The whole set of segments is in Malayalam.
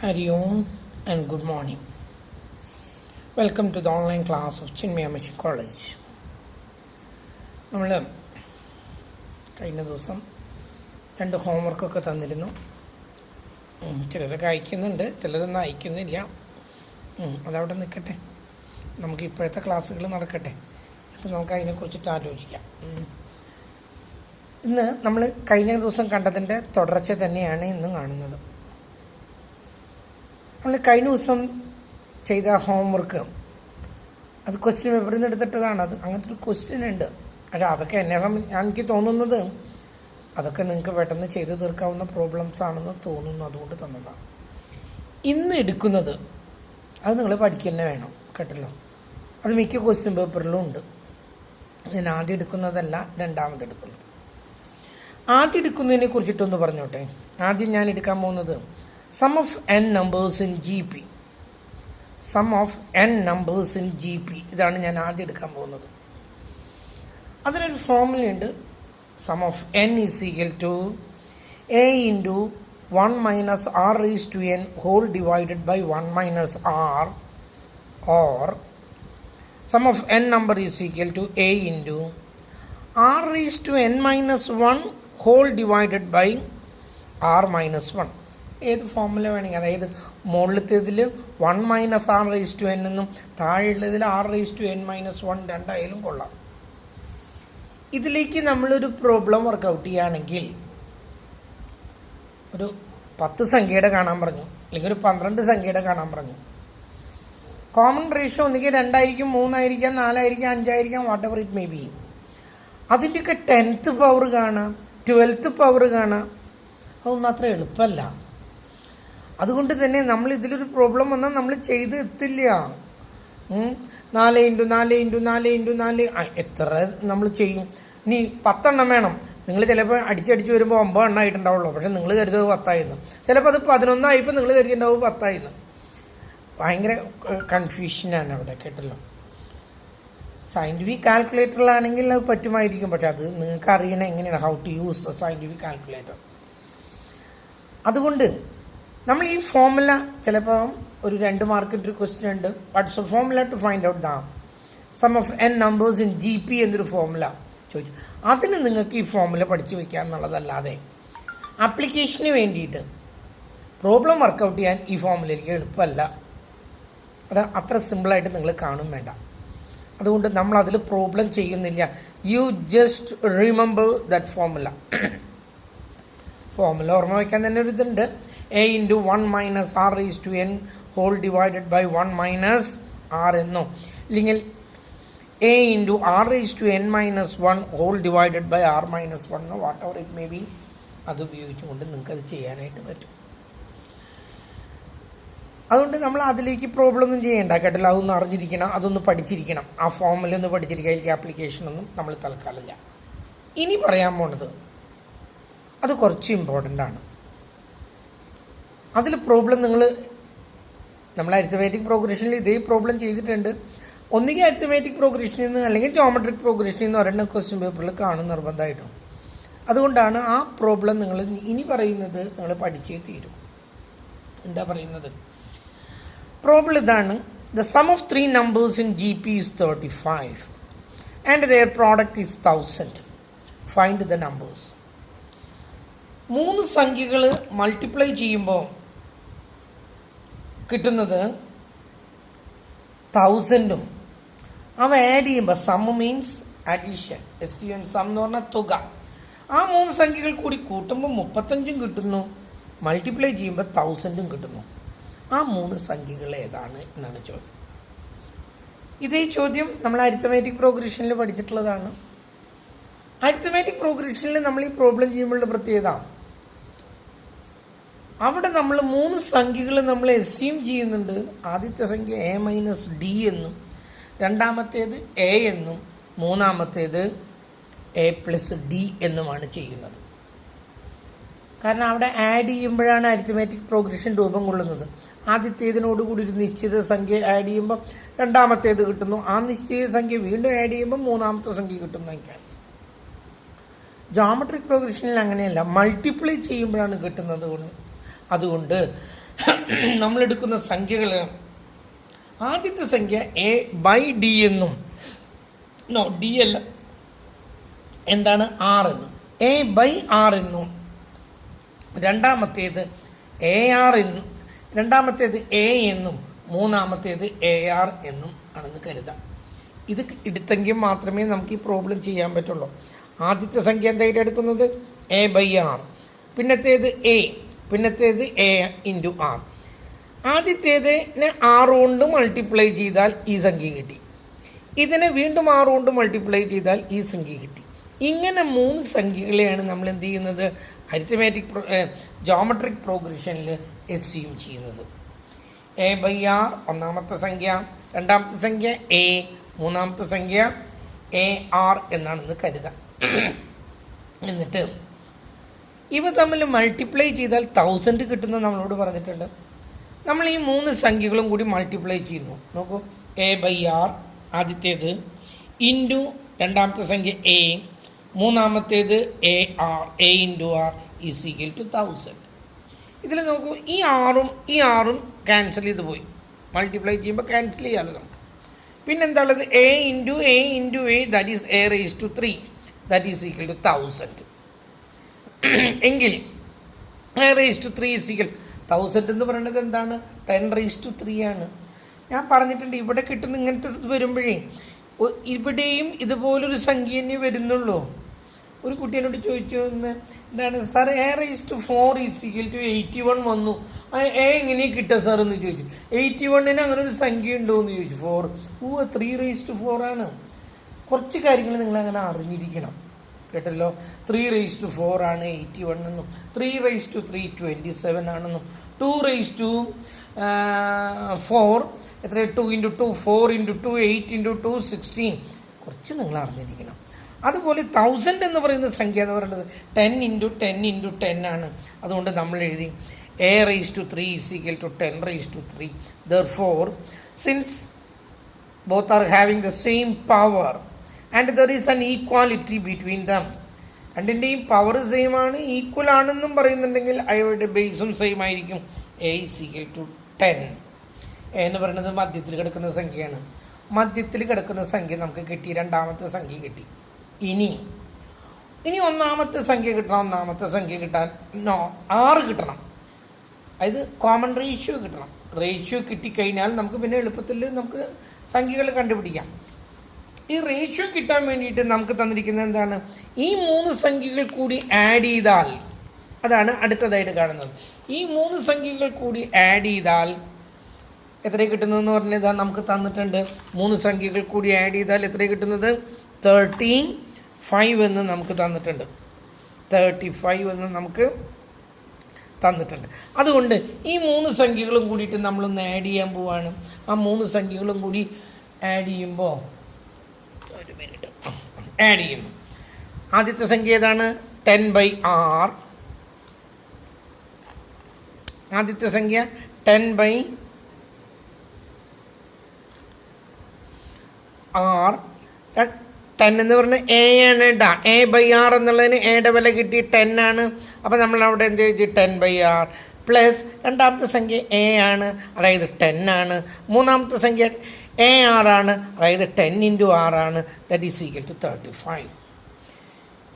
Hari Om and good morning. Welcome to the online class of Chinmayamashi College. നമ്മൾ കഴിഞ്ഞ ദിവസം 2 ഹോംവർക്കൊക്കെ തന്നിരുന്നു. ചിലരൊക്കെ അയക്കുന്നുണ്ട്, ചിലരൊന്നും അയക്കുന്നില്ല. അതവിടെ നിൽക്കട്ടെ, നമുക്ക് ഇപ്പോഴത്തെ ക്ലാസ്സുകൾ നടക്കട്ടെ, എന്നിട്ട് നമുക്ക് അതിനെക്കുറിച്ചിട്ട് ആലോചിക്കാം. ഇന്ന് നമ്മൾ കഴിഞ്ഞ ദിവസം കണ്ടതിൻ്റെ തുടർച്ച തന്നെയാണ് ഇന്നും കാണുന്നത്. നമ്മൾ കഴിഞ്ഞ ദിവസം ചെയ്ത ഹോംവർക്ക് അത് ക്വസ്റ്റ്യൻ പേപ്പറിൽ നിന്ന് എടുത്തിട്ടതാണ്. അങ്ങനത്തെ ഒരു ക്വസ്റ്റ്യൻ ഉണ്ട്. പക്ഷേ അതൊക്കെ എനിക്ക് തോന്നുന്നത് അതൊക്കെ നിങ്ങൾക്ക് പെട്ടെന്ന് ചെയ്ത് തീർക്കാവുന്ന പ്രോബ്ലംസ് ആണെന്ന് തോന്നുന്നു, അതുകൊണ്ട് തന്നതാണ്. ഇന്ന് എടുക്കുന്നത് അത് നിങ്ങൾ പഠിക്കുക തന്നെ വേണം, കേട്ടല്ലോ. അത് മിക്ക ക്വസ്റ്റ്യൻ പേപ്പറിലും ഉണ്ട്. ഞാൻ ആദ്യം എടുക്കുന്നതല്ല, രണ്ടാമത് എടുക്കുന്നത്. ആദ്യം എടുക്കുന്നതിനെ കുറിച്ചിട്ടൊന്ന് പറഞ്ഞോട്ടെ. ആദ്യം ഞാൻ എടുക്കാൻ പോകുന്നത് sum of n numbers in GP. Sum of n numbers in GP, ഇതാണ് ഞാൻ ആദ്യം എടുക്കാൻ പോകുന്നത്. അതിനൊരു ഫോർമുലയുണ്ട്. Sum of n is equal to a into 1 minus r raise to n whole divided by 1 minus r, or sum of n number is equal to a into r raise to n minus 1 whole divided by r minus 1. ഏത് ഫോർമുല വേണമെങ്കിൽ, അതായത് മുകളിലത്തേതിൽ 1 minus r raise to n എന്നും താഴെയുള്ളതിൽ r raise to n minus 1 രണ്ടായാലും കൊള്ളാം. ഇതിലേക്ക് നമ്മളൊരു പ്രോബ്ലം വർക്കൗട്ട് ചെയ്യുകയാണെങ്കിൽ ഒരു 10 സംഖ്യയുടെ കാണാൻ പറഞ്ഞു, അല്ലെങ്കിൽ ഒരു 12 സംഖ്യയുടെ കാണാൻ പറഞ്ഞു. കോമൺ റേഷ്യോ ഒന്നുകിൽ 2 ആയിരിക്കും, 3 ആയിരിക്കാം, 4 ആയിരിക്കാം, 5 ആയിരിക്കാം, what ever it may B. അതിൻ്റെയൊക്കെ 10th പവർ കാണാം, 12th പവർ കാണാം. അതൊന്നും അത്ര എളുപ്പമല്ല. അതുകൊണ്ട് തന്നെ നമ്മൾ ഇതിലൊരു പ്രോബ്ലം വന്നാൽ നമ്മൾ ചെയ്ത് എത്തില്ല. 4 ഇൻറ്റു 4 ഇൻറ്റു 4 ഇൻറ്റു 4 എത്ര നമ്മൾ ചെയ്യും? ഇനി 10 എണ്ണം വേണം. നിങ്ങൾ ചിലപ്പോൾ അടിച്ചടിച്ച് വരുമ്പോൾ 9 എണ്ണം ആയിട്ടുണ്ടാവുള്ളൂ, പക്ഷേ നിങ്ങൾ കരുതുന്നത് 10 ആയിരുന്നു. ചിലപ്പോൾ അത് 11 ആയപ്പോൾ നിങ്ങൾ കരുതിയിട്ടുണ്ടാവും 10 ആയിരുന്നു. ഭയങ്കര കൺഫ്യൂഷനാണ് അവിടെ, കേട്ടല്ലോ. സയൻറ്റിഫിക് കാൽക്കുലേറ്ററിലാണെങ്കിൽ അത് പറ്റുമായിരിക്കും, പക്ഷെ അത് നിങ്ങൾക്ക് അറിയണം എങ്ങനെയാണ് how to use the scientific calculator. അതുകൊണ്ട് നമ്മൾ ഈ ഫോർമുല, ചിലപ്പോൾ ഒരു 2 മാർക്കിൻ്റെ ഒരു ക്വസ്റ്റ്യൻ ഉണ്ട്, what's a formula to find out the sum of n numbers in GP എന്നൊരു ഫോർമുല ചോദിച്ചു. അതിന് നിങ്ങൾക്ക് ഈ ഫോർമുല പഠിച്ചു വയ്ക്കുക എന്നുള്ളതല്ലാതെ ആപ്ലിക്കേഷന് വേണ്ടിയിട്ട് പ്രോബ്ലം വർക്കൗട്ട് ചെയ്യാൻ ഈ ഫോർമുലയിലേക്ക് എളുപ്പമല്ല. അത് അത്ര സിമ്പിളായിട്ട് നിങ്ങൾ കാണും വേണ്ട. അതുകൊണ്ട് നമ്മൾ അതിൽ പ്രോബ്ലം ചെയ്യുന്നില്ല. You just remember that formula. Formula ഓർമ്മ വയ്ക്കാൻ തന്നെ ഒരു ഇതുണ്ട്. a into 1 minus r raise to n whole divided by 1 minus r എന്നോ, അല്ലെങ്കിൽ a into r raise to n minus 1 whole divided by r minus 1 എന്നോ, whatever it may be. അത് ഉപയോഗിച്ചുകൊണ്ട് നിങ്ങൾക്കത് ചെയ്യാനായിട്ട് പറ്റും. അതുകൊണ്ട് നമ്മൾ അതിലേക്ക് പ്രോബ്ലം ഒന്നും ചെയ്യേണ്ട, കേട്ടല്ലോ. അതൊന്ന് അറിഞ്ഞിരിക്കണം, അതൊന്ന് പഠിച്ചിരിക്കണം. ആ ഫോർമുല ഒന്ന് പഠിച്ചിരിക്കുക. അതിലേക്ക് ആപ്ലിക്കേഷനൊന്നും നമ്മൾ തൽക്കാലമില്ല. ഇനി പറയാൻ പോണത് അത് കുറച്ച് ഇമ്പോർട്ടൻ്റ് ആണ്. അതിൽ പ്രോബ്ലം നമ്മൾ അരിത്തമാറ്റിക് പ്രോഗ്രഷനിൽ ഇതേ പ്രോബ്ലം ചെയ്തിട്ടുണ്ട്. ഒന്നുകിൽ അരിത്തമാറ്റിക് പ്രോഗ്രഷനിൽ നിന്ന് അല്ലെങ്കിൽ ജോമെട്രിക് പ്രോഗ്രഷനിൽ നിന്ന് ഒരെണ്ണം ക്വസ്റ്റ്യൻ പേപ്പറിൽ കാണും നിർബന്ധമായിട്ടും. അതുകൊണ്ടാണ് ആ പ്രോബ്ലം നിങ്ങൾ ഇനി പറയുന്നത് നിങ്ങൾ പഠിച്ചേ തീരും. എന്താ പറയുന്നത്? പ്രോബ്ലം ഇതാണ്. The sum of 3 numbers in GP is 35 and their product is 1000. Find the numbers. 3 സംഖ്യകൾ മൾട്ടിപ്ലൈ ചെയ്യുമ്പോൾ കിട്ടുന്നത് 1000ഉം അവ ആഡ് ചെയ്യുമ്പോൾ sum means addition, SUN, sum എന്ന് പറഞ്ഞാൽ തുക. ആ 3 സംഖ്യകൾ കൂടി കൂട്ടുമ്പോൾ 35ഉം കിട്ടുന്നു, മൾട്ടിപ്ലൈ ചെയ്യുമ്പോൾ 1000ഉം കിട്ടുന്നു. ആ 3 സംഖ്യകൾ ഏതാണ് എന്നാണ് ചോദ്യം. ഇതേ ചോദ്യം നമ്മൾ അരിത്തമാറ്റിക് പ്രോഗ്രഷനിൽ പഠിച്ചിട്ടുള്ളതാണ്. അരിത്തമാറ്റിക് പ്രോഗ്രഷനിൽ നമ്മൾ ഈ പ്രോബ്ലം ചെയ്യുമ്പോഴുള്ള പ്രത്യേകത, അവിടെ നമ്മൾ 3 സംഖ്യകൾ നമ്മൾ അസ്യൂം ചെയ്യുന്നുണ്ട്. ആദ്യത്തെ സംഖ്യ a മൈനസ് d എന്നും, രണ്ടാമത്തേത് a എന്നും, മൂന്നാമത്തേത് a പ്ലസ് d എന്നുമാണ് ചെയ്യുന്നത്. കാരണം അവിടെ ആഡ് ചെയ്യുമ്പോഴാണ് അരിത്തമാറ്റിക് പ്രോഗ്രഷൻ രൂപം കൊള്ളുന്നത്. ആദ്യത്തേതിനോടുകൂടി ഒരു നിശ്ചിത സംഖ്യ ആഡ് ചെയ്യുമ്പോൾ രണ്ടാമത്തേത് കിട്ടുന്നു. ആ നിശ്ചിത സംഖ്യ വീണ്ടും ആഡ് ചെയ്യുമ്പോൾ മൂന്നാമത്തെ സംഖ്യ കിട്ടുന്നതൊക്കെയാണ്. ജോമെട്രിക് പ്രോഗ്രഷനിൽ അങ്ങനെയല്ല, മൾട്ടിപ്ലൈ ചെയ്യുമ്പോഴാണ് കിട്ടുന്നത്. അതുകൊണ്ട് നമ്മളെടുക്കുന്ന സംഖ്യകൾ ആദ്യത്തെ സംഖ്യ എ ബൈ ഡി എന്നും ഡി അല്ല എന്താണ് ആർ എന്നും എ ബൈ ആർ എന്നും രണ്ടാമത്തേത് എ ആർ എന്നും രണ്ടാമത്തേത് എ എന്നും മൂന്നാമത്തേത് എ ആർ എന്നും ആണെന്ന് കരുതാം. ഇത് എടുത്തെങ്കിൽ മാത്രമേ നമുക്ക് ഈ പ്രോബ്ലം ചെയ്യാൻ പറ്റുള്ളൂ. ആദ്യത്തെ സംഖ്യ എന്തായിട്ട് എടുക്കുന്നത് എ ബൈ ആർ, പിന്നത്തേത് എ, പിന്നത്തേത് എ ഇൻറ്റു ആർ. ആദ്യത്തേതിനെ ആറ് കൊണ്ട് മൾട്ടിപ്ലൈ ചെയ്താൽ ഈ സംഖ്യ കിട്ടി, ഇതിനെ വീണ്ടും ആറ് കൊണ്ട് മൾട്ടിപ്ലൈ ചെയ്താൽ ഈ സംഖ്യ കിട്ടി. ഇങ്ങനെ മൂന്ന് സംഖ്യകളെയാണ് നമ്മൾ എന്ത് ചെയ്യുന്നത് അരിത്തമാറ്റിക് ജോമെട്രിക് പ്രോഗ്രഷനിൽ എസ്യൂം ചെയ്യുന്നത്. എ ബൈ ആർ ഒന്നാമത്തെ സംഖ്യ, രണ്ടാമത്തെ സംഖ്യ എ, മൂന്നാമത്തെ സംഖ്യ എ ആർ എന്നാണെന്ന് കരുതാം. എന്നിട്ട് ഇവ തമ്മിൽ മൾട്ടിപ്ലൈ ചെയ്താൽ 1000 കിട്ടുന്ന നമ്മളോട് പറഞ്ഞിട്ടുണ്ട്. നമ്മൾ ഈ മൂന്ന് സംഖ്യകളും കൂടി മൾട്ടിപ്ലൈ ചെയ്യുന്നു. നോക്കൂ, എ ബൈ ആർ ആദ്യത്തേത് ഇൻറ്റു രണ്ടാമത്തെ സംഖ്യ എ, മൂന്നാമത്തേത് a r, a into r is equal to 1000. ഇതിൽ നോക്കൂ, ഈ ആറും ക്യാൻസൽ ചെയ്ത് പോയി. മൾട്ടിപ്ലൈ ചെയ്യുമ്പോൾ ക്യാൻസൽ ചെയ്യാമല്ലോ നമുക്ക്. പിന്നെന്താണുള്ളത് A into A that is A raise to 3 that is equal to 1000. എങ്കിൽ A raise to 3 is equal 1000 എന്ന് പറയുന്നത് എന്താണ് 10 റേസ് ടു 3 ആണ്. ഞാൻ പറഞ്ഞിട്ടുണ്ട് ഇവിടെ കിട്ടുന്ന ഇങ്ങനത്തെ വരുമ്പോഴേ ഇവിടെയും ഇതുപോലൊരു സംഖ്യ തന്നെ വരുന്നുള്ളൂ. ഒരു കുട്ടീനോട് ചോദിച്ചു എന്താണ് sir a raise to 4 is equal to 81 വന്നു, എ എങ്ങനെ കിട്ടുക സാർ എന്ന് ചോദിച്ചു. 81 അങ്ങനെ ഒരു സംഖ്യ ഉണ്ടോ എന്ന് ചോദിച്ചു. 4 3 റേസ് ടു 4 ആണ്. കുറച്ച് കാര്യങ്ങൾ നിങ്ങളങ്ങനെ അറിഞ്ഞിരിക്കണം കേട്ടല്ലോ. 3 റേസ് ടു 4 ആണ് 81 എന്നും, 3 റേസ് ടു 3 27 ആണെന്നും, 2 റേസ് ടു 4 എത്ര 2 ഇൻറ്റു 2 4 ഇൻറ്റു 2 8 ഇൻറ്റു 2 16. കുറച്ച് നിങ്ങൾ അറിഞ്ഞിരിക്കണം. അതുപോലെ 1000 എന്ന് പറയുന്ന സംഖ്യ എന്ന് പറയുന്നത് 10 ഇൻറ്റു 10 ഇൻറ്റു 10 ആണ്. അതുകൊണ്ട് നമ്മൾ എഴുതി a raise to 3 is equal to 10 raise to 3. Therefore, since both are having the same power and there is an equality between them, രണ്ടിൻ്റെയും പവർ സെയിം ആണ്, ഈക്വൽ ആണെന്നും പറയുന്നുണ്ടെങ്കിൽ അവയുടെ ബേസും സെയിം ആയിരിക്കും. A is equal to 10. A എന്ന് പറയുന്നത് മധ്യത്തിൽ കിടക്കുന്ന സംഖ്യയാണ്. മധ്യത്തിൽ കിടക്കുന്ന സംഖ്യ നമുക്ക് കിട്ടി, രണ്ടാമത്തെ സംഖ്യ കിട്ടി. ഇനി ഒന്നാമത്തെ സംഖ്യ കിട്ടണം. ഒന്നാമത്തെ സംഖ്യ കിട്ടാൻ 6 കിട്ടണം, അതായത് കോമൺ റേഷ്യോ കിട്ടണം. റേഷ്യോ കിട്ടിക്കഴിഞ്ഞാൽ നമുക്ക് പിന്നെ എളുപ്പത്തിൽ നമുക്ക് സംഖ്യകൾ കണ്ടുപിടിക്കാം. ഈ റേഷ്യോ കിട്ടാൻ വേണ്ടിയിട്ട് നമുക്ക് തന്നിരിക്കുന്നത് എന്താണ്, ഈ 3 സംഖ്യകൾ കൂടി ആഡ് ചെയ്താൽ, അതാണ് അടുത്തതായിട്ട് കാണുന്നത്. ഈ 3 സംഖ്യകൾ കൂടി ആഡ് ചെയ്താൽ എത്ര കിട്ടുന്നതെന്ന് പറഞ്ഞാൽ നമുക്ക് തന്നിട്ടുണ്ട്. 3 സംഖ്യകൾ കൂടി ആഡ് ചെയ്താൽ എത്ര കിട്ടുന്നത് 35 എന്ന് നമുക്ക് തന്നിട്ടുണ്ട്. 35 എന്ന് നമുക്ക് തന്നിട്ടുണ്ട്. അതുകൊണ്ട് ഈ 3 സംഖ്യകളും കൂടിയിട്ട് നമ്മളൊന്ന് ആഡ് ചെയ്യാൻ പോവാണ്. ആ 3 സംഖ്യകളും കൂടി ആഡ് ചെയ്യുമ്പോൾ ഒരു മിനിറ്റ് ആഡ് ചെയ്യുന്നു. ആദ്യത്തെ സംഖ്യ ഏതാണ് 10 ബൈ ആർ. ആദ്യത്തെ സംഖ്യ 10 ബൈ ആർ. 10 എന്ന് പറഞ്ഞാൽ എ ആണ് കേട്ടോ. എ ബൈ ആർ എന്നുള്ളതിന് എയുടെ വില കിട്ടി 10 ആണ്. അപ്പോൾ നമ്മൾ അവിടെ എന്ത് ചോദിച്ചു 10 ബൈ ആർ പ്ലസ് രണ്ടാമത്തെ സംഖ്യ എ ആണ്, അതായത് 10 ആണ്. മൂന്നാമത്തെ സംഖ്യ എ ആർ ആണ്, അതായത് 10 ഇൻറ്റു ആർ ആണ്, ദാറ്റ് ഈസ് ഈക്വൽ ടു 35.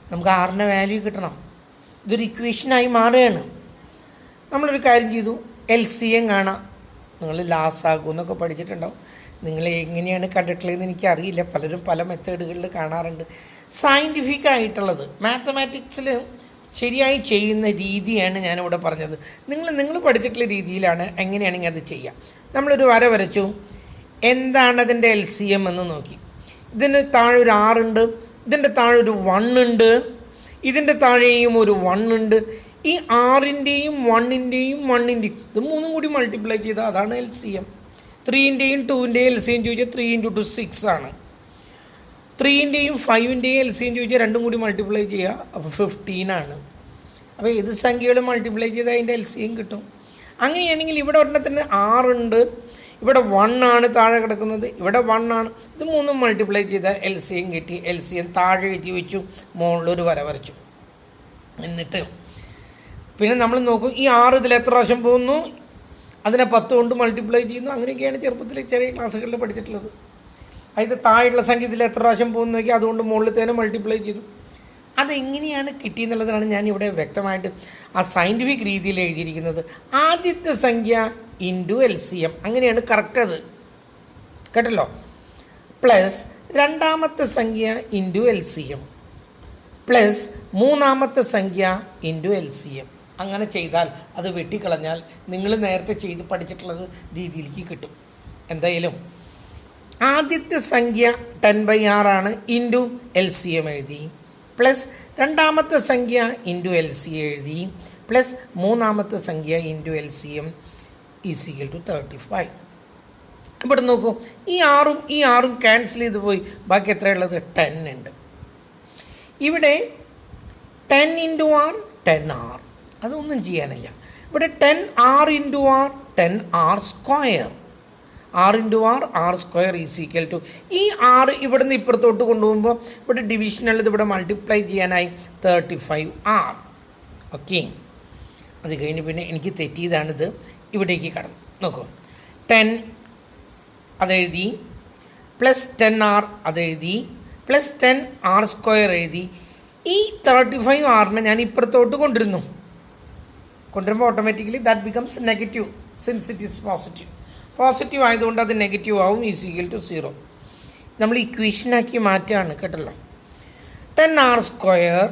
നമുക്ക് ആറിൻ്റെ വാല്യൂ കിട്ടണം. ഇതൊരു ഇക്വേഷനായി മാറുകയാണ്. നമ്മളൊരു കാര്യം ചെയ്തു, LCM കാണാം. നിങ്ങൾ ലാസാകും എന്നൊക്കെ പഠിച്ചിട്ടുണ്ടാവും. നിങ്ങൾ എങ്ങനെയാണ് കണ്ടിട്ടുള്ളതെന്ന് എനിക്കറിയില്ല. പലരും പല മെത്തേഡുകളിൽ കാണാറുണ്ട്. സയൻറ്റിഫിക് ആയിട്ടുള്ളത് മാത്തമാറ്റിക്സിൽ ശരിയായി ചെയ്യുന്ന രീതിയാണ് ഞാനിവിടെ പറഞ്ഞത്. നിങ്ങൾ പഠിച്ചിട്ടുള്ള രീതിയിലാണ് എങ്ങനെയാണെങ്കിൽ അത് ചെയ്യാം. നമ്മളൊരു വര വരച്ചു, എന്താണ് അതിൻ്റെ LCM എന്ന് നോക്കി. ഇതിന് താഴെ ഒരു 6 ഉണ്ട്, ഇതിൻ്റെ താഴെ ഒരു 1 ഉണ്ട്, ഇതിൻ്റെ താഴെയും ഒരു 1 ഉണ്ട്. ഈ 6ൻ്റെയും 1ൻ്റെയും 1ൻ്റെയും ഇത് 3 കൂടി മൾട്ടിപ്ലൈ ചെയ്താൽ അതാണ് LCM. 3ൻ്റെയും 2ൻ്റെയും LCM ചോദിച്ചാൽ 3 ഇൻറ്റു 2 6 ആണ്. 3ൻ്റെയും 5ൻ്റെയും LCM ചോദിച്ചാൽ 2 കൂടി മൾട്ടിപ്ലൈ ചെയ്യുക, അപ്പോൾ 15 ആണ്. അപ്പോൾ ഏത് സംഖ്യകൾ മൾട്ടിപ്ലൈ ചെയ്താൽ അതിൻ്റെ LCM കിട്ടും. അങ്ങനെയാണെങ്കിൽ ഇവിടെ ഒരെണ്ണത്തിന് 6 ഉണ്ട്, ഇവിടെ 1 ആണ് താഴെ കിടക്കുന്നത്, ഇവിടെ 1 ആണ്. ഇത് 3 മൾട്ടിപ്ലൈ ചെയ്താൽ LCM കിട്ടി. LCM താഴെ എഴുതി വെച്ചു, മുകളിലൊരു വര വരച്ചു. എന്നിട്ട് പിന്നെ നമ്മൾ നോക്കും ഈ 6 ഇതിൽ എത്ര പ്രാവശ്യം പോകുന്നു, അതിനെ 10 കൊണ്ട് മൾട്ടിപ്ലൈ ചെയ്യുന്നു. അങ്ങനെയൊക്കെയാണ് ചെറുപ്പത്തിൽ ചെറിയ ക്ലാസ്സുകളിൽ പഠിച്ചിട്ടുള്ളത്. അതിൻ്റെ താഴെയുള്ള സംഖ്യ ഇതിൽ എത്ര പ്രാവശ്യം പോകുന്നു നോക്കി അതുകൊണ്ട് മുകളിലത്തേനെ മൾട്ടിപ്ലൈ ചെയ്തു. അതെങ്ങനെയാണ് കിട്ടിയെന്നുള്ളതാണ് ഞാനിവിടെ വ്യക്തമായിട്ട് ആ സയൻറ്റിഫിക് രീതിയിൽ എഴുതിയിരിക്കുന്നത്. ആദ്യത്തെ സംഖ്യ ഇൻറ്റു LCM, അങ്ങനെയാണ് കറക്റ്റ് അത്, കേട്ടല്ലോ. പ്ലസ് രണ്ടാമത്തെ സംഖ്യ ഇൻറ്റു LCM പ്ലസ് മൂന്നാമത്തെ സംഖ്യ ഇൻറ്റു LCM. അങ്ങനെ ചെയ്താൽ അത് വെട്ടിക്കളഞ്ഞാൽ നിങ്ങൾ നേരത്തെ ചെയ്ത് പഠിച്ചിട്ടുള്ളത് രീതിയിലേക്ക് കിട്ടും. എന്തായാലും ആദ്യത്തെ സംഖ്യ 10/6 ആണ്, ഇൻറ്റു LCM എഴുതി, പ്ലസ് രണ്ടാമത്തെ സംഖ്യ ഇൻറ്റു LCM എഴുതി, പ്ലസ് മൂന്നാമത്തെ സംഖ്യ ഇൻറ്റു LCM = 35. ഇവിടെ നോക്കൂ, ഈ ആറും ക്യാൻസൽ ചെയ്ത് പോയി, ബാക്കി എത്രയുള്ളത്? 10 ഉണ്ട്. ഇവിടെ 10 × R 10R, അതൊന്നും ചെയ്യാനില്ല. ഇവിടെ 10R × R 10R², R × R² ഈ 6 ഇവിടെ നിന്ന് ഇപ്പുറത്തോട്ട് കൊണ്ടുപോകുമ്പോൾ ഇവിടെ ഡിവിഷനുള്ളത് ഇവിടെ മൾട്ടിപ്ലൈ ചെയ്യാനായി 35R. ഓക്കെ, അത് കഴിഞ്ഞ് പിന്നെ എനിക്ക് തെറ്റിയതാണിത്, ഇവിടേക്ക് കടന്നു നോക്കൂ. 10 അതെഴുതി, പ്ലസ് 10R അതെഴുതി, പ്ലസ് 10R² എഴുതി. ഈ 35R ഞാൻ ഇപ്പുറത്തോട്ട് കൊണ്ടുവരുമ്പോൾ automatically that becomes negative since it is positive ആയതുകൊണ്ട് അത് നെഗറ്റീവ് ആവും, = 0. നമ്മൾ ഇക്വേഷനാക്കി മാറ്റുകയാണ്, കേട്ടല്ലോ. 10R²,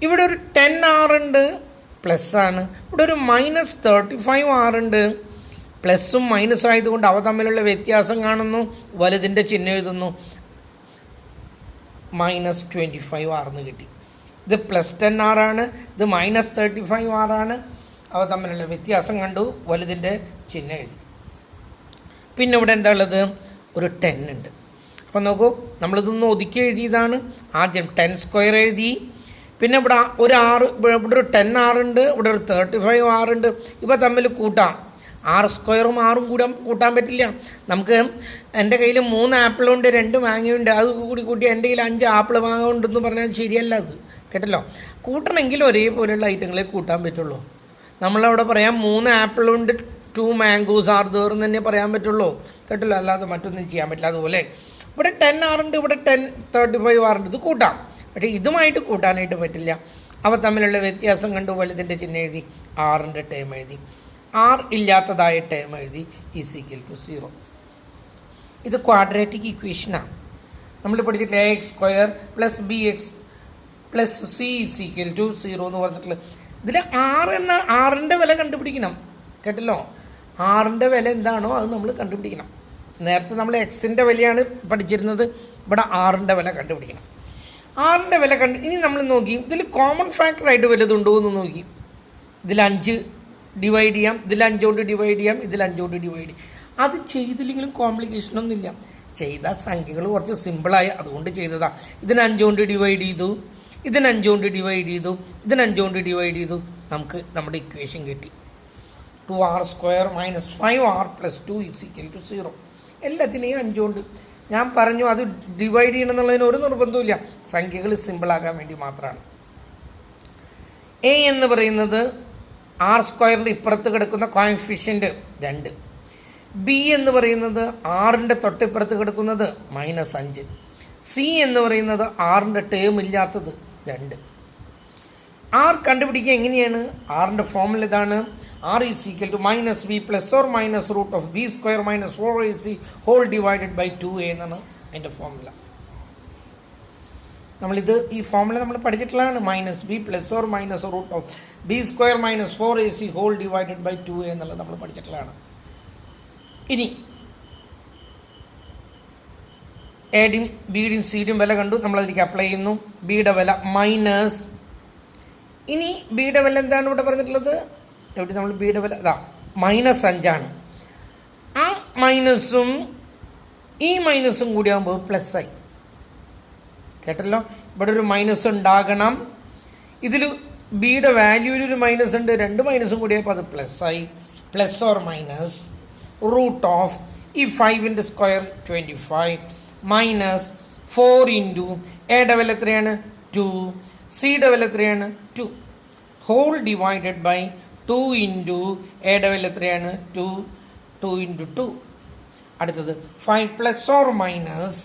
ഇവിടെ ഒരു 10R ഉണ്ട്, പ്ലസ് ആണ്. ഇവിടെ ഒരു -35R ഉണ്ട്, പ്ലസ്സും മൈനസ് ആയതുകൊണ്ട് അവ തമ്മിലുള്ള വ്യത്യാസം കാണുന്നു, വലുതിൻ്റെ ചിഹ്നം എഴുതുന്നു, -25R എന്ന് കിട്ടി. ഇത് പ്ലസ് 10R ആണ്, ഇത് -35R ആണ്. അവ തമ്മിലുള്ള വ്യത്യാസം കണ്ടു, വലുതിൻ്റെ ചിഹ്നം എഴുതി. പിന്നെ ഇവിടെ എന്താ ഉള്ളത്? ഒരു 10 ഉണ്ട്. അപ്പോൾ നോക്കൂ, നമ്മളിതൊന്ന് ഒതുക്കി എഴുതിയതാണ്. ആദ്യം 10² എഴുതി, പിന്നെ ഇവിടെ ഒരു ഇവിടെ ഒരു 10R ഉണ്ട്, ഇവിടെ ഒരു 35R ഉണ്ട്. ഇവ തമ്മിൽ കൂട്ടാം. R² R കൂട്ടാൻ പറ്റില്ല നമുക്ക്. എൻ്റെ കയ്യിൽ 3 ആപ്പിളുണ്ട്, 2 മാങ്ങയുണ്ട്, അത് കൂട്ടി എൻ്റെ കയ്യിൽ 5 ആപ്പിൾ മാങ്ങ ഉണ്ടെന്ന് പറഞ്ഞാൽ ശരിയല്ല അത്, കേട്ടല്ലോ. കൂട്ടണമെങ്കിൽ ഒരേപോലെയുള്ള ഐറ്റങ്ങളെ കൂട്ടാൻ പറ്റുള്ളൂ. നമ്മളവിടെ പറയാം 3 ആപ്പിളുണ്ട്, 2 മാംഗോസ് ആർ ദർ എന്ന് തന്നെ പറയാൻ പറ്റുള്ളൂ, കേട്ടല്ലോ. അല്ലാതെ മറ്റൊന്നും ചെയ്യാൻ പറ്റില്ല. അതുപോലെ ഇവിടെ 10R ഉണ്ട്, ഇവിടെ 35R ഉണ്ട്, ഇത് കൂട്ടാം. പക്ഷേ ഇതുമായിട്ട് കൂട്ടാനായിട്ട് പറ്റില്ല. അവ തമ്മിലുള്ള വ്യത്യാസം കണ്ടു, വലുതിൻ്റെ ചിഹ്നം എഴുതി, ആറിൻ്റെ ടേം എഴുതി, R ഇല്ലാത്തതായ ടേം എഴുതി, = 0. ഇത് ക്വാഡ്രാറ്റിക് ഇക്വേഷനാണ്. നമ്മൾ പഠിച്ചിട്ട് AX² + BX + C = 0 എന്ന് പറഞ്ഞിട്ടുള്ളത്. ഇതിൽ ആറിൻ്റെ വില കണ്ടുപിടിക്കണം, കേട്ടല്ലോ. ആറിൻ്റെ വില എന്താണോ അത് നമ്മൾ കണ്ടുപിടിക്കണം. നേരത്തെ നമ്മൾ എക്സിൻ്റെ വിലയാണ് പഠിച്ചിരുന്നത്, ഇവിടെ ആറിൻ്റെ വില കണ്ടുപിടിക്കണം. ആറിൻ്റെ വില ഇനി നമ്മൾ നോക്കി, ഇതിൽ കോമൺ ഫാക്ടറായിട്ട് വല്ലതുണ്ടോ എന്ന് നോക്കി. ഇതിൽ 5 ഡിവൈഡ് ചെയ്യാം, ഇതിൽ 5 കൊണ്ട് ഡിവൈഡ് ചെയ്യാം, ഇതിൽ 5 കൊണ്ട് ഡിവൈഡ് ചെയ്യാം. അത് ചെയ്തില്ലെങ്കിലും കോംപ്ലിക്കേഷനൊന്നുമില്ല. ചെയ്ത സംഖ്യകൾ കുറച്ച് സിമ്പിളായി, അതുകൊണ്ട് ചെയ്തതാണ്. ഇതിന് 5 കൊണ്ട് ഡിവൈഡ് ചെയ്തു, ഇതിന് 5 കൊണ്ട് ഡിവൈഡ് ചെയ്തു, ഇതിന് 5 കൊണ്ട് ഡിവൈഡ് ചെയ്തു. നമുക്ക് നമ്മുടെ ഇക്വേഷൻ കിട്ടി. 2R² - 5R + 2 = 0. എല്ലാത്തിനെയും 5 കൊണ്ട്. ഞാൻ പറഞ്ഞു അത് ഡിവൈഡ് ചെയ്യണം എന്നുള്ളതിന് ഒരു നിർബന്ധമില്ല, സംഖ്യകൾ സിമ്പിളാകാൻ വേണ്ടി മാത്രമാണ്. A എന്ന് പറയുന്നത് R² ഇപ്പുറത്ത് കിടക്കുന്ന കോഎഫിഷ്യൻ്റ് 2. B എന്ന് പറയുന്നത് ആറിൻ്റെ തൊട്ടിപ്പുറത്ത് കിടക്കുന്നത് -5. C എന്ന് പറയുന്നത് ആറിൻ്റെ ടേം ഇല്ലാത്തത് 2. R കണ്ടുപിടിക്കുക എങ്ങനെയാണ്? ആറിൻ്റെ ഫോമുല ഇതാണ്. R = -b ± √b² - 4ac / 2a എന്നാണ് അതിൻ്റെ ഫോമുല. നമ്മളിത് ഈ ഫോമുല നമ്മൾ പഠിച്ചിട്ടുള്ളതാണ്. -b ± √b² - 4ac / 2a എന്നുള്ളത് നമ്മൾ പഠിച്ചിട്ടുള്ളതാണ്. ഇനി എയുടെയും ബിയുടെയും സിയുടെയും വില കണ്ടു, നമ്മളതിലേക്ക് അപ്ലൈ ചെയ്യുന്നു. ബിയുടെ വില മൈനസ്. ഇനി ബിയുടെ വില എന്താണ് ഇവിടെ പറഞ്ഞിട്ടുള്ളത്? എവിടെ നമ്മൾ ബിയുടെ വില -5 ആ മൈനസും ഈ മൈനസും കൂടി ആകുമ്പോൾ +ആയി, കേട്ടല്ലോ. ഇവിടെ ഒരു മൈനസ് ഉണ്ടാകണം. ഇതിൽ ബിയുടെ വാല്യൂവിൽ ഒരു മൈനസ് ഉണ്ട്, 2 മൈനസും കൂടിയപ്പോൾ അത് +ആയി. ± √ ഈ 5ൻ്റെ സ്ക്വയർ 25 -4 × എയുടെ വില എത്രയാണ്? 2. സിയുടെ വില എത്രയാണ്? 2 / 2 ഇൻറ്റു എയുടെ വാല്യൂ എത്രയാണ് 2 ഇൻറ്റു 2. അടുത്തത് 5 plus or minus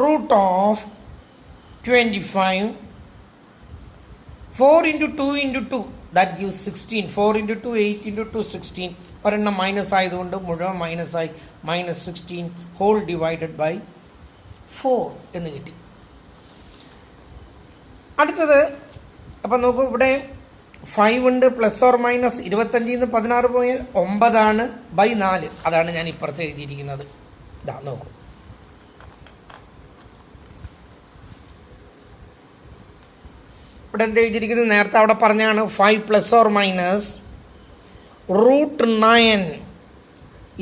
root of 25. 4 into 2 into 2 that gives 16. 4 into 2 8 into 2 16. ഒരെണ്ണം മൈനസ് ആയതുകൊണ്ട് മുഴുവൻ മൈനസായി. -16 ഹോൾ ഡിവൈഡഡ് ബൈ 4 എന്ന് കിട്ടി. അടുത്തത് അപ്പം നോക്കൂ, ഇവിടെ 5 ഉണ്ട്, പ്ലസ് ഓർ മൈനസ് 25 16 പോയാൽ 9 ബൈ 4. അതാണ് ഞാൻ ഇപ്പുറത്ത് എഴുതിയിരിക്കുന്നത്. ഇതാ നോക്കൂ, ഇവിടെ എന്താ എഴുതിയിരിക്കുന്നത്? നേരത്തെ അവിടെ പറഞ്ഞാണ് 5 പ്ലസ് ഓർ മൈനസ് റൂട്ട് 9.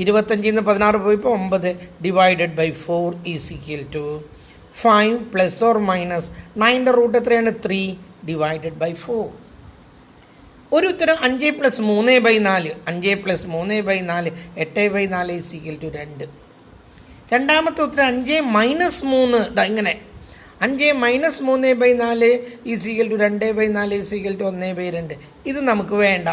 25 16 പോയപ്പോൾ 9 divided by 4 is equal to 5 plus or minus 9ൻ്റെ റൂട്ട് എത്രയാണ്? 3 ഡിവൈഡഡ് ബൈ 4. ഒരു ഉത്തരം 5 plus 3 by 4. 5 plus 3 by 4 8 by 4 is equal to 2. രണ്ടാമത്തെ ഉത്തരം 5 മൈനസ് 3. ഇങ്ങനെ 5 minus 3 by 4 is equal to 2 by 4 is equal to 1 by 2. ഇത് നമുക്ക് വേണ്ട,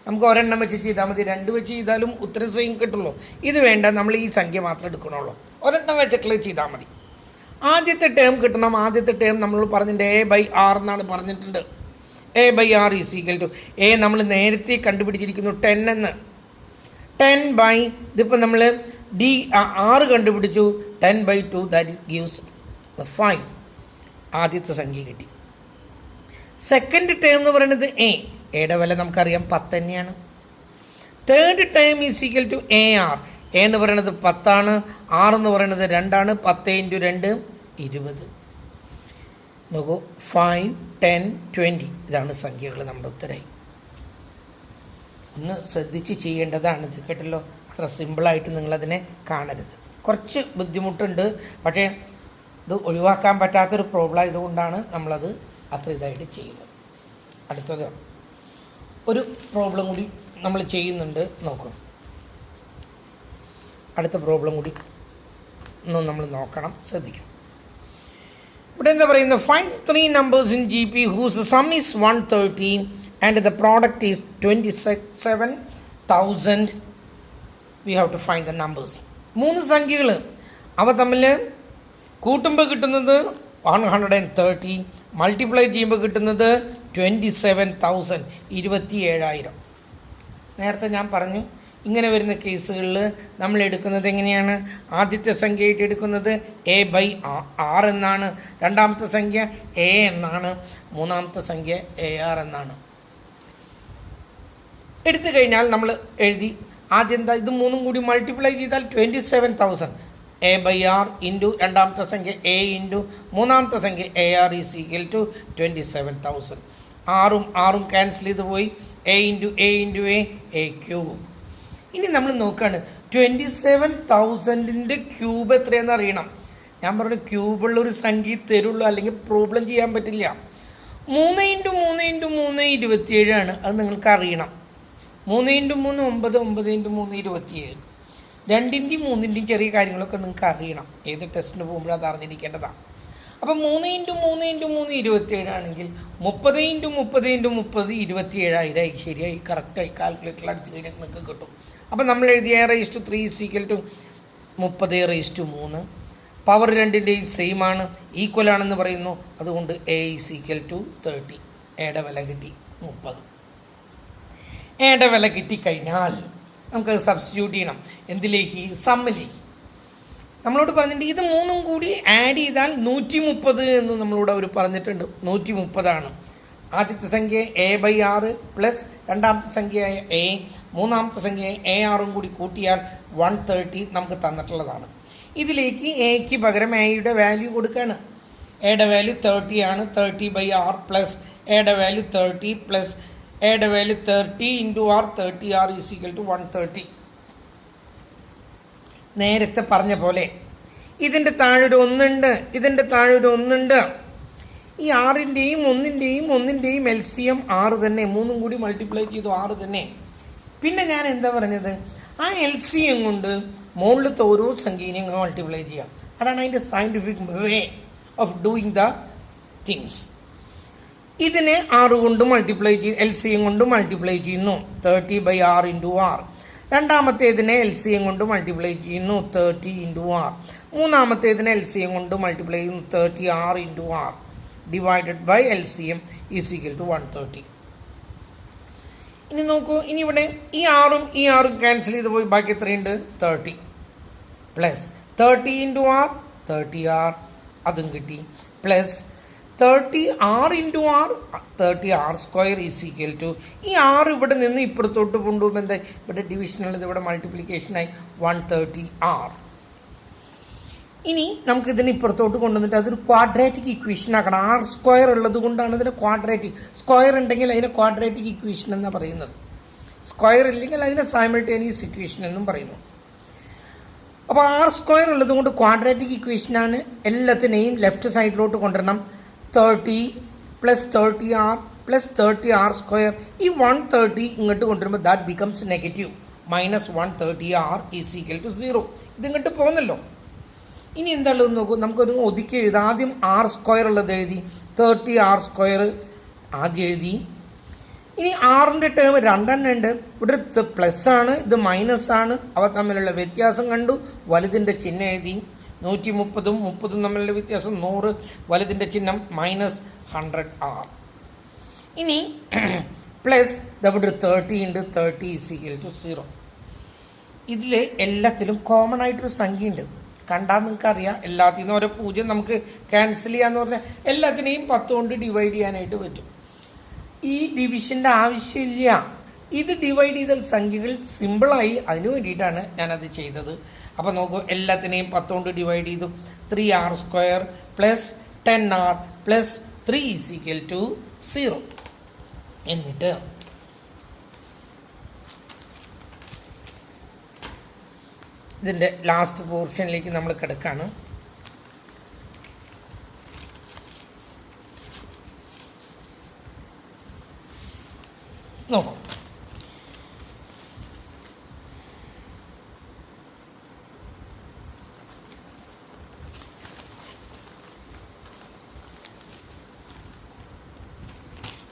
നമുക്ക് ഒരെണ്ണം വെച്ച് ചെയ്താൽ മതി. 2 വെച്ച് ചെയ്താലും ഉത്തരം സെയിം കിട്ടുള്ളൂ. ഇത് വേണ്ട, നമ്മൾ ഈ സംഖ്യ മാത്രമേ എടുക്കണുള്ളൂ. ഒരെണ്ണം വെച്ചിട്ടുള്ള ചെയ്താൽ മതി. ആദ്യത്തെ ടേം കിട്ടണം. ആദ്യത്തെ ടേം നമ്മൾ പറഞ്ഞിട്ടുണ്ട് എ ബൈ ആർ എന്നാണ് പറഞ്ഞിട്ടുണ്ട്. A by r is equal to a നമ്മൾ നേരത്തെ കണ്ടുപിടിച്ചിരിക്കുന്നു 10 എന്ന്. 10 ബൈ ഇതിപ്പോൾ നമ്മൾ ഡി 6 കണ്ടുപിടിച്ചു. 10 ബൈ 2 ദാറ്റ് ഗീവ്സ് 5. ആദ്യത്തെ സംഖ്യ കിട്ടി. സെക്കൻഡ് ടേം എന്ന് പറയുന്നത് എയുടെ വില നമുക്കറിയാം 10 തന്നെയാണ്. Third time is equal to a r. A എന്ന് പറയുന്നത് 10 ആർ എന്ന് പറയുന്നത് 2 10 ഇൻറ്റു 2 20. നോക്കൂ, 5 10 20 ഇതാണ് സംഖ്യകൾ. നമ്മുടെ ഉത്തരമായി. ഒന്ന് ശ്രദ്ധിച്ച് ചെയ്യേണ്ടതാണ് ഇത്, കേട്ടല്ലോ. അത്ര സിമ്പിളായിട്ട് നിങ്ങളതിനെ കാണരുത്. കുറച്ച് ബുദ്ധിമുട്ടുണ്ട്, പക്ഷേ ഇത് ഒഴിവാക്കാൻ പറ്റാത്തൊരു പ്രോബ്ലം ആയതുകൊണ്ടാണ് നമ്മളത് അത്ര ഇതായിട്ട് ചെയ്യുന്നത്. അടുത്തത് ഒരു പ്രോബ്ലം കൂടി നമ്മൾ ചെയ്യുന്നുണ്ട്, നോക്കും. അടുത്ത പ്രോബ്ലം കൂടി ഒന്ന് നമ്മൾ നോക്കണം, ശ്രദ്ധിക്കും. ഇവിടെ എന്താ പറയുന്നത്? Find 3 numbers in G P whose sum is 130 and the product is 27,000. We have to find the numbers. 3 സംഖ്യകൾ, അവ തമ്മിൽ കൂട്ടുമ്പോൾ കിട്ടുന്നത് 130, മൾട്ടിപ്ലൈ ചെയ്യുമ്പോൾ കിട്ടുന്നത് 27,000 27,000. നേരത്തെ ഞാൻ പറഞ്ഞു, ഇങ്ങനെ വരുന്ന കേസുകളിൽ നമ്മൾ എടുക്കുന്നത് എങ്ങനെയാണ്? ആദ്യത്തെ സംഖ്യയായിട്ട് എടുക്കുന്നത് എ ബൈ ആർ എന്നാണ്, രണ്ടാമത്തെ സംഖ്യ എ എന്നാണ്, മൂന്നാമത്തെ സംഖ്യ എ ആർ എന്നാണ്. എടുത്തു കഴിഞ്ഞാൽ നമ്മൾ എഴുതി ആദ്യം എന്താ, ഇത് 3 കൂടി മൾട്ടിപ്ലൈ ചെയ്താൽ 27,000. എ ബൈ ആർ ഇൻറ്റു രണ്ടാമത്തെ സംഖ്യ എ ഇൻറ്റു മൂന്നാമത്തെ സംഖ്യ a r is equal to 27,000. 6 cancel ചെയ്ത് പോയി. A into a cube. ഇനി നമ്മൾ നോക്കുകയാണ് 27,000ൻ്റെ ക്യൂബ് എത്രയെന്ന് അറിയണം. ഞാൻ പറഞ്ഞു ക്യൂബുള്ളൊരു സംഖ്യ തരുള്ളൂ, അല്ലെങ്കിൽ പ്രോബ്ലം ചെയ്യാൻ പറ്റില്ല. 3 ഇൻറ്റു 3 27 അത് നിങ്ങൾക്ക് അറിയണം. 3 ഇൻറ്റു 3 9, 9 ഇൻറ്റു 3 27. 2ൻ്റെയും 3ൻ്റെയും ചെറിയ കാര്യങ്ങളൊക്കെ നിങ്ങൾക്ക് അറിയണം. ഏത് ടെസ്റ്റിന് പോകുമ്പോഴും അത് അറിഞ്ഞിരിക്കേണ്ടതാണ്. അപ്പം 3 ഇൻറ്റു 3 27 ആണെങ്കിൽ 30 ഇൻറ്റു 30 27,000 ശരിയായി, കറക്റ്റായി കാൽക്കുലേറ്ററിൽ അടിച്ച് കഴിഞ്ഞാൽ നിങ്ങൾക്ക് കിട്ടും. അപ്പം നമ്മൾ എഴുതിയ A/3 ഈക്വൽ ടു 30/3. പവർ 2ൻ്റെയും സെയിം ആണ്, ഈക്വൽ ആണെന്ന് പറയുന്നു. അതുകൊണ്ട് A ഈസ് ഈക്വൽ ടു 30. എയുടെ വില കിട്ടി 30. എയുടെ വില കിട്ടിക്കഴിഞ്ഞാൽ നമുക്കത് സബ്സ്റ്റിറ്റ്യൂട്ട് ചെയ്യണം. എന്തിലേക്ക്? സമ്മിലേക്ക്. നമ്മളോട് പറഞ്ഞിട്ടുണ്ട് ഇത് 3 കൂടി ആഡ് ചെയ്താൽ 130 എന്ന് നമ്മളോട് അവർ പറഞ്ഞിട്ടുണ്ട്. 130 ആദ്യത്തെ സംഖ്യ എ ബൈ ആറ് പ്ലസ് രണ്ടാമത്തെ സംഖ്യ എ, മൂന്നാമത്തെ സംഖ്യ എ ആറും കൂടി കൂട്ടിയാൽ 130 നമുക്ക് തന്നിട്ടുള്ളതാണ്. ഇതിലേക്ക് എക്ക് പകരം എയുടെ വാല്യൂ കൊടുക്കുകയാണ്. എയുടെ വാല്യൂ 30 ആണ്. 30 ബൈ ആർ പ്ലസ് എയുടെ വാല്യൂ 30 പ്ലസ് എയുടെ value 30 into r. 30 r is equal to 130. നേരത്തെ പറഞ്ഞ പോലെ ഇതിൻ്റെ താഴൊരു 1 ഉണ്ട്, ഇതിൻ്റെ താഴൊരു 1 ഉണ്ട്. ഈ 6ൻ്റെയും 1ൻ്റെയും LCM 6 തന്നെ. 3 കൂടി മൾട്ടിപ്ലൈ ചെയ്തു 6 തന്നെ. പിന്നെ ഞാൻ എന്താ പറഞ്ഞത്? ആ LCM കൊണ്ട് മുകളിലത്തെ ഓരോ സംഖ്യയും മൾട്ടിപ്ലൈ ചെയ്യാം. അതാണ് അതിൻ്റെ scientific way of doing the things. ഇതിനെ 6 കൊണ്ട് മൾട്ടിപ്ലൈ ചെയ്യും, LCM കൊണ്ട് മൾട്ടിപ്ലൈ ചെയ്യുന്നു 30/r × r. രണ്ടാമത്തേതിനെ LCM കൊണ്ട് മൾട്ടിപ്ലൈ ചെയ്യുന്നു 30 × r. മൂന്നാമത്തേതിനെ LCM കൊണ്ട് മൾട്ടിപ്ലൈ ചെയ്യുന്നു 30r × r divided by LCM is equal to 130. ഇനി നോക്കൂ, ഇനി ഇവിടെ ഈ ആറും ക്യാൻസൽ ചെയ്ത് പോയി, ബാക്കി എത്രയുണ്ട്? 30 പ്ലസ് 30 × r 30r അതും കിട്ടി, plus 30r × r 30r² is equal to ഈ 6 ഇവിടെ നിന്ന് ഇപ്പുറത്തോട്ട് കൊണ്ടുപോകുമ്പോൾ എന്താ ഇവിടെ ഡിവിഷനുള്ളത്, ഇവിടെ മൾട്ടിപ്ലിക്കേഷനായി 130r. ഇനി നമുക്കിതിന് ഇപ്പുറത്തോട്ട് കൊണ്ടുവന്നിട്ട് അതൊരു ക്വാഡ്രാറ്റിക് ഇക്വേഷൻ ആക്കണം. r² ഉള്ളത് കൊണ്ടാണ് ഇതിന് ക്വാഡ്രാറ്റിക്. സ്ക്വയർ ഉണ്ടെങ്കിൽ അതിനെ ക്വാഡ്രാറ്റിക് ഇക്വേഷൻ എന്നാണ് പറയുന്നത്, സ്ക്വയർ ഇല്ലെങ്കിൽ അതിനെ സൈമിൾട്ടേനിയസ് ഇക്വേഷൻ എന്നും പറയുന്നു. അപ്പോൾ r² ഉള്ളത് കൊണ്ട് ക്വാഡ്രാറ്റിക് ഇക്വേഷനാണ്. എല്ലാത്തിനെയും ലെഫ്റ്റ് സൈഡിലോട്ട് കൊണ്ടുവരണം. 30 + 30r + 30r². ഈ 130 ഇങ്ങോട്ട് കൊണ്ടുവരുമ്പോൾ that becomes negative, -130r is equal to 0. ഇതിങ്ങോട്ട് പോകുന്നല്ലോ. ഇനി എന്താണെന്ന് നോക്കൂ, നമുക്കൊരു ഒതുക്കി എഴുതാം. ആദ്യം r² ഉള്ളത് എഴുതി, 30r² ആദ്യം എഴുതി. ഇനി ആറിൻ്റെ ടേം രണ്ടെണ്ണം ഉണ്ട്, ഇവിടെ പ്ലസ് ആണ്, ഇത് മൈനസ് ആണ്, അവ തമ്മിലുള്ള വ്യത്യാസം കണ്ടു, വലുതിൻ്റെ ചിഹ്നം എഴുതി. 130ഉം 30ഉം തമ്മിലുള്ള വ്യത്യാസം 100, വലുതിൻ്റെ ചിഹ്നം -100r. ഇനി പ്ലസ് ഇവിടെ 30 × 30 ഈസ് ഈക്വൽ ടു 0. ഇതിൽ എല്ലാത്തിലും കോമൺ ആയിട്ടൊരു സംഖ്യ ഉണ്ട്, കണ്ടാൽ നിങ്ങൾക്കറിയാം. എല്ലാത്തിൽ നിന്നും ഓരോ 0 നമുക്ക് ക്യാൻസൽ ചെയ്യാന്ന് പറഞ്ഞാൽ എല്ലാത്തിനെയും 10 കൊണ്ട് ഡിവൈഡ് ചെയ്യാനായിട്ട് പറ്റും. ഈ ഡിവിഷൻ്റെ ആവശ്യമില്ല, ഇത് ഡിവൈഡ് ചെയ്താൽ സംഖ്യകൾ സിമ്പിളായി, അതിന് വേണ്ടിയിട്ടാണ് ഞാനത് ചെയ്തത്. അപ്പോൾ നോക്കൂ, എല്ലാത്തിനെയും 10 കൊണ്ട് ഡിവൈഡ് ചെയ്തു. 3r² + 10r + 3 is equal to 0. എന്നിട്ട് ഇതിൻ്റെ ലാസ്റ്റ് പോർഷനിലേക്ക് നമ്മൾ കിടക്കുകയാണ്. നോക്കാം,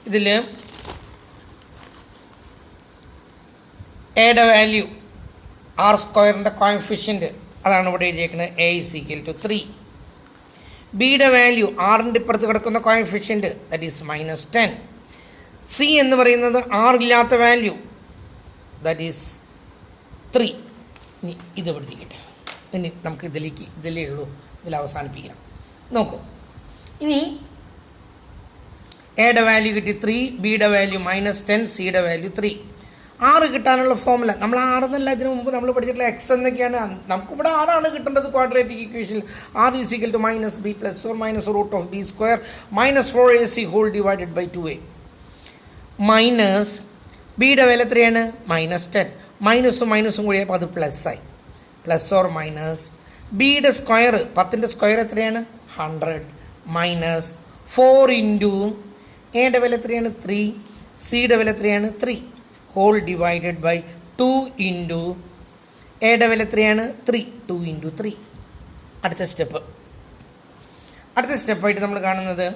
ഇതിൽ എയുടെ വാല്യൂ r²ൻ്റെ കോഎഫിഷ്യൻ്റ് അതാണ് ഇവിടെ എഴുതിയേക്കുന്നത്, a ഈസ് ഈക്വൽ ടു 3. ബിയുടെ വാല്യൂ ആറിൻ്റെ ഇപ്പുറത്ത് കിടക്കുന്ന കോഎഫിഷ്യൻ്റ് ദാറ്റ് ഈസ് -10. സി എന്ന് പറയുന്നത് r ഇല്ലാത്ത വാല്യൂ ദാറ്റ് ഈസ് 3. ഇനി ഇത് പഠിപ്പിക്കട്ടെ, ഇനി നമുക്ക് ഇതിലേ ഉള്ളൂ, ഇതിൽ അവസാനിപ്പിക്കാം. നോക്കൂ, ഇനി എയുടെ വാല്യൂ കിട്ടി 3, ബിയുടെ വാല്യൂ -10, സിയുടെ വാല്യൂ 3. 6 കിട്ടാനുള്ള ഫോമുല നമ്മൾ 6 എന്നല്ല, ഇതിനു മുമ്പ് നമ്മൾ പഠിച്ചിട്ടുള്ള എക്സ് എന്നൊക്കെയാണ്. നമുക്കിവിടെ 6 ആണ് കിട്ടേണ്ടത് ക്വാഡ്രാറ്റിക് ഇക്വേഷനിൽ. r is equal to -b + or -√b² -4ac whole divided by 2a. Minus ബിയുടെ വില എത്രയാണ്? -10. മൈനസും കൂടിയപ്പോൾ അത് പ്ലസ് ആയി. ± ബിയുടെ സ്ക്വയർ, 10ൻ്റെ സ്ക്വയർ എത്രയാണ്? 100 മൈനസ് 4 ഇൻറ്റു എയുടെ വില എത്രയാണ്? 3. സിയുടെ വില എത്രയാണ്? 3 ഹോൾ ഡിവൈഡഡ് ബൈ 2 ഇൻറ്റു എയുടെ വില എത്രയാണ്? 3. 2 × 3. അടുത്ത സ്റ്റെപ്പായിട്ട് നമ്മൾ കാണുന്നത്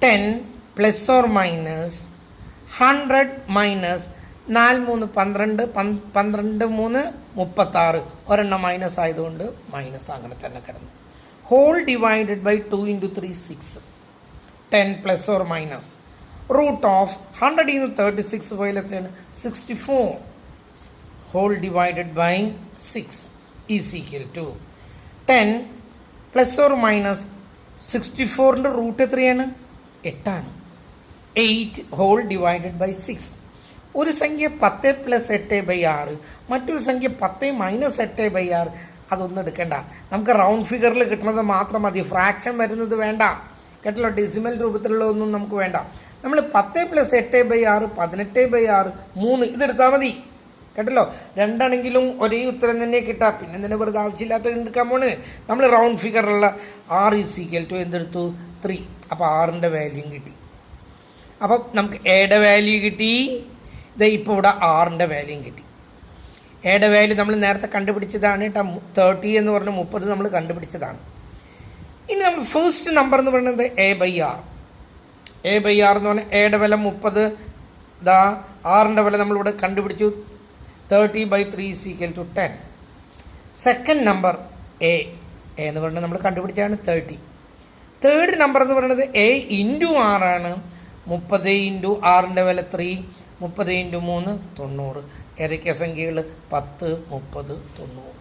10 ± 100 മൈനസ് 4 3 12 3 36 ഒരെണ്ണം മൈനസ് ആയതുകൊണ്ട് മൈനസ് അങ്ങനെ തന്നെ കിടന്നു. Whole divided by 2 × 3 6. 10 ± root of 100 ൽ 36 പോയാൽ എത്രയാണ്? 64 whole divided by 6 is equal to 10 ± 64ൻ്റെ റൂട്ട് എത്രയാണ്? 8 ആണ്. 8 ഹോൾ ഡിവൈഡഡ് ബൈ 6. ഒരു സംഖ്യ 10 + 8/6, മറ്റൊരു സംഖ്യ 10 - 8/6. അതൊന്നും എടുക്കണ്ട, നമുക്ക് റൗണ്ട് ഫിഗറിൽ കിട്ടുന്നത് മാത്രം മതി, ഫ്രാക്ഷൻ വരുന്നത് വേണ്ട കേട്ടല്ലോ. ഡെസിമൽ രൂപത്തിലുള്ളതൊന്നും നമുക്ക് വേണ്ട. നമ്മൾ 10 + 8/6 18/6 3 ഇതെടുത്താൽ മതി കേട്ടല്ലോ. രണ്ടാണെങ്കിലും ഒരേ ഉത്തരം തന്നെ കിട്ടാം, പിന്നെ എന്തിനാ വെറുതെ ആവശ്യമില്ലാത്ത എടുക്കാൻ പോണ്. നമ്മൾ റൗണ്ട് ഫിഗറുള്ള r ഈസ് ഈക്വൽ ടു എന്തെടുത്തു? 3. അപ്പോൾ 6ൻ്റെ വാല്യൂയും കിട്ടി. അപ്പം നമുക്ക് എയുടെ വാല്യൂ കിട്ടി, ഇത് ഇപ്പോൾ ഇവിടെ 6ൻ്റെ വാല്യൂയും കിട്ടി. എയുടെ വാല്യൂ നമ്മൾ നേരത്തെ കണ്ടുപിടിച്ചതാണ് കേട്ടോ, 30 എന്ന് പറഞ്ഞ 30 നമ്മൾ കണ്ടുപിടിച്ചതാണ്. ഇനി നമ്മൾ ഫസ്റ്റ് നമ്പർ എന്ന് പറയുന്നത് a/r. എ ബൈ ആർ എന്ന് പറഞ്ഞാൽ എയുടെ വില 30, ദാ ആറിൻ്റെ വില നമ്മളിവിടെ കണ്ടുപിടിച്ചു 30/3 = 10. സെക്കൻഡ് നമ്പർ എ എന്ന് പറയുന്നത് നമ്മൾ കണ്ടുപിടിച്ചാണ് 30. തേർഡ് നമ്പർ എന്ന് പറയുന്നത് എ ഇൻറ്റു ആറാണ്. 30 × ആറിൻ്റെ വില 3, 30 × 3 90. ഏതൊക്കെയാ സംഖ്യകൾ? 10, 30, 90.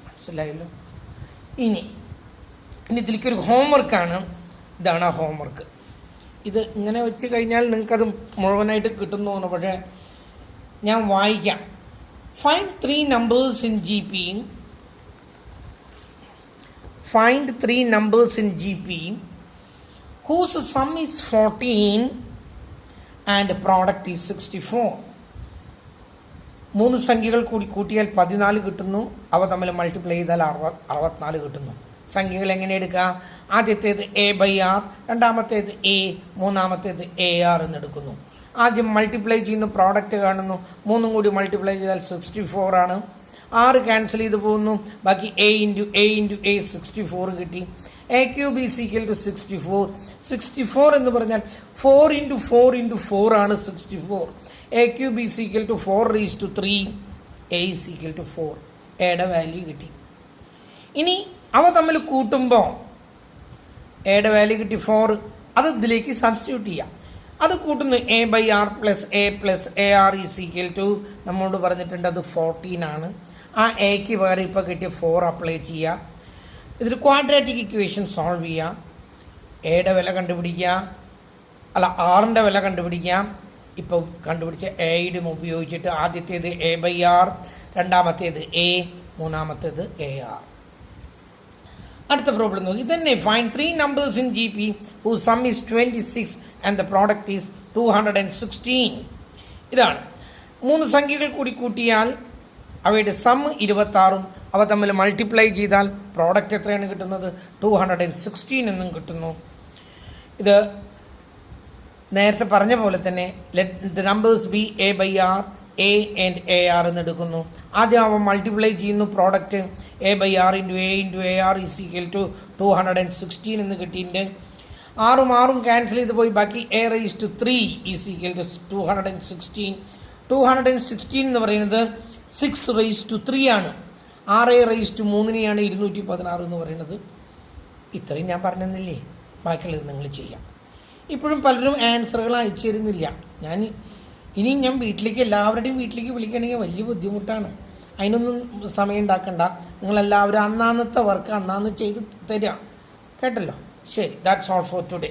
മനസ്സിലായല്ലോ? ഇനി ഇതിലേക്കൊരു ഹോംവർക്കാണ്. ഇതാണ് ആ ഹോംവർക്ക്. ഇത് ഇങ്ങനെ വെച്ച് കഴിഞ്ഞാൽ നിങ്ങൾക്കത് മുഴുവനായിട്ട് കിട്ടുന്നു തോന്നുന്നു. പക്ഷേ ഞാൻ വായിക്കാം. Find 3 numbers in GP. Find 3 numbers in GP whose sum is 14 and product is 64. 3 സംഖ്യകൾ കൂടി കൂട്ടിയാൽ 14 കിട്ടുന്നു. അവ തമ്മിൽ മൾട്ടിപ്ലൈ ചെയ്താൽ 64 കിട്ടുന്നു. സംഖ്യകൾ എങ്ങനെ എടുക്കുക? ആദ്യത്തേത് എ ബൈ ആർ, രണ്ടാമത്തേത് എ, മൂന്നാമത്തേത് എ ആർ എന്നെടുക്കുന്നു. ആദ്യം മൾട്ടിപ്ലൈ ചെയ്യുന്നു, പ്രോഡക്റ്റ് കാണുന്നു. 3 കൂടി മൾട്ടിപ്ലൈ ചെയ്താൽ 64 ആണ്. 6 ക്യാൻസൽ ചെയ്ത് പോകുന്നു. ബാക്കി എ ഇൻറ്റു എ 64 കിട്ടി. A cube is equal to 64. 64 എന്ന് പറഞ്ഞാൽ 4 × 4 × 4 ആണ് 64. A cube is equal to 4�3. A is equal to 4. എയുടെ വാല്യൂ കിട്ടി. ഇനി അവ തമ്മിൽ കൂട്ടുമ്പോൾ എയുടെ വാല്യൂ കിട്ടി 4. അത് ഇതിലേക്ക് സബ്സ്റ്റിറ്റ്യൂട്ട് ചെയ്യാം. അത് കൂട്ടുന്നു. A by r plus a r is equal to നമ്മളോട് പറഞ്ഞിട്ടുണ്ട് അത് 14 ആണ്. ആ എക്ക് പകരം ഇപ്പോൾ കിട്ടിയ 4 അപ്ലൈ ചെയ്യുക. ഇതൊരു ക്വാഡ്രാറ്റിക് ഇക്വേഷൻ സോൾവ് ചെയ്യുക. എയുടെ വില കണ്ടുപിടിക്കുക, ആറിൻ്റെ വില കണ്ടുപിടിക്കാം. ഇപ്പോൾ കണ്ടുപിടിച്ച എയുടെ ഉപയോഗിച്ചിട്ട് ആദ്യത്തേത് എ ബൈ ആർ, രണ്ടാമത്തേത് എ, മൂന്നാമത്തേത് എ ആർ. അടുത്ത പ്രോബ്ലം നോക്കി. ഇതന്നെ find 3 numbers in GP whose sum is 26 and the product is 216. ഇതാണ് 3 സംഖ്യകൾ കൂടി കൂട്ടിയാൽ അവയുടെ സം 26, അവ തമ്മിൽ മൾട്ടിപ്ലൈ ചെയ്താൽ പ്രോഡക്റ്റ് എത്രയാണ് കിട്ടുന്നത്? 216 എന്നും കിട്ടുന്നു. ഇത് നേരത്തെ പറഞ്ഞ പോലെ തന്നെ let the numbers be a by r, a and a r എന്ന് എടുക്കുന്നു. ആദ്യം അവ മൾട്ടിപ്ലൈ ചെയ്യുന്നു. Product a by r into a r is equal to 216 എന്ന് കിട്ടിയിട്ടുണ്ട്. 6 ക്യാൻസൽ ചെയ്ത് പോയി. ബാക്കി a raise to 3 is equal to 216. 216 എന്ന് പറയുന്നത് 6 റൈസ് ടു 3 ആണ്. 6 റൈസ് ടു 3 216 എന്ന് പറയുന്നത്. ഇത്രയും ഞാൻ പറഞ്ഞെന്നില്ലേ? ബാക്കിയുള്ളത് നിങ്ങൾ ചെയ്യാം. ഇപ്പോഴും പലരും ആൻസറുകൾ അയച്ചു തരുന്നില്ല. ഇനിയും ഞാൻ എല്ലാവരുടെയും വീട്ടിലേക്ക് വിളിക്കണമെങ്കിൽ വലിയ ബുദ്ധിമുട്ടാണ്. അതിനൊന്നും സമയം ഉണ്ടാക്കണ്ട. നിങ്ങളെല്ലാവരും അന്നത്തെ വർക്ക് അന്നാന്ന് ചെയ്ത് തരാം. കേട്ടല്ലോ? ശരി, ദാറ്റ്സ് ഓൾ ഫോർ ടുഡേ.